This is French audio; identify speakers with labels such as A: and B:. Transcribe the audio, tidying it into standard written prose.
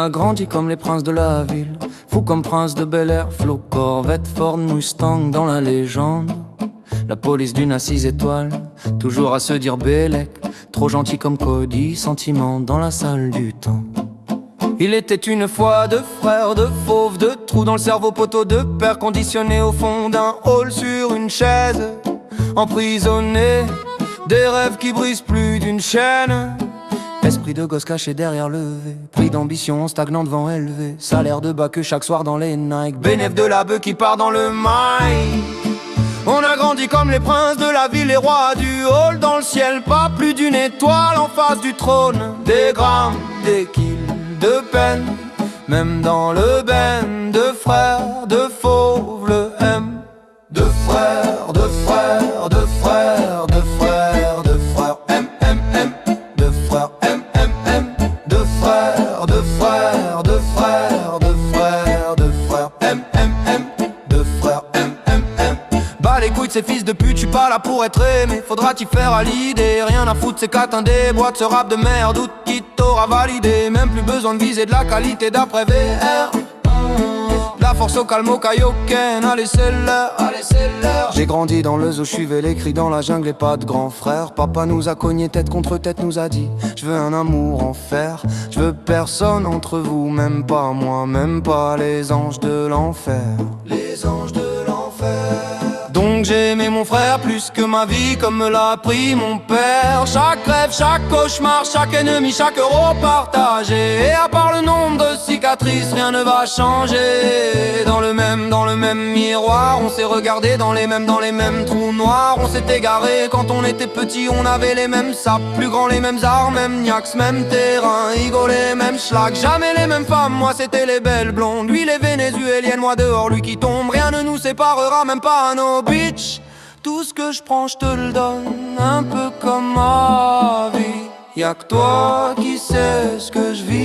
A: a grandi comme les princes de la ville, fou comme Prince de Bel-Air, Flo, Corvette, Ford, Mustang dans la légende. La police d'une à 6 étoiles, toujours à se dire Bélec, trop gentil comme Cody, sentiment dans la salle du temps. Il était une fois deux frères, deux fauves, deux trous dans le cerveau, poteau de père conditionné au fond d'un hall sur une chaise, emprisonné, des rêves qui brisent plus d'une chaîne. Esprit de gosse caché derrière le V, prix d'ambition stagnant devant élevé, salaire de bas que chaque soir dans les Nike, bénéf de la bœuf qui part dans le mail. On a grandi comme les princes de la ville, les rois du hall dans le ciel, pas plus d'une étoile en face du trône. Des grammes, des kills de peine, même dans le ben, de frères, de fauves, le M. De frères, de frères, de frères, de frères, de frères, M, M, M. De frères, M, M, M. De frères, de frères, de frères, de frères, de frères, M, M, M. De frères, M, M, M. Bah les couilles de ces fils de pute, j'suis pas là pour être aimé. Faudra t'y faire à l'idée, rien à foutre, c'est qu'atteindre boîte ce rap de merde, ou qui t'aura validé. Même plus besoin de viser de la qualité d'après VR. La force au calme, au kaioken, allez c'est l'heure, allez c'est l'heure. J'ai grandi dans le zoo, j'suivais les cris dans la jungle et pas de grand frère. Papa nous a cogné tête contre tête, nous a dit je veux un amour en fer. Je veux personne entre vous, même pas moi, même pas les anges de l'enfer. Les anges de l'enfer. Donc j'ai aimé mon frère plus que ma vie, comme me l'a appris mon père. Chaque rêve, chaque cauchemar, chaque ennemi, chaque euro partagé. Et à part le nombre de cicatrices, rien ne va changer. Dans le même miroir, on s'est regardé dans les mêmes trous noirs. On s'est égaré quand on était petit, on avait les mêmes sapes, plus grands les mêmes armes, même niax, même terrain, Igo les mêmes schlags. Jamais les mêmes femmes, moi c'était les belles blondes, lui les vénézuéliennes, moi dehors, lui qui tombe. Rien ne nous séparera, même pas à nos bitch. Tout ce que je prends, je te le donne, un peu comme ma vie. Y'a que toi qui sais ce que je vis.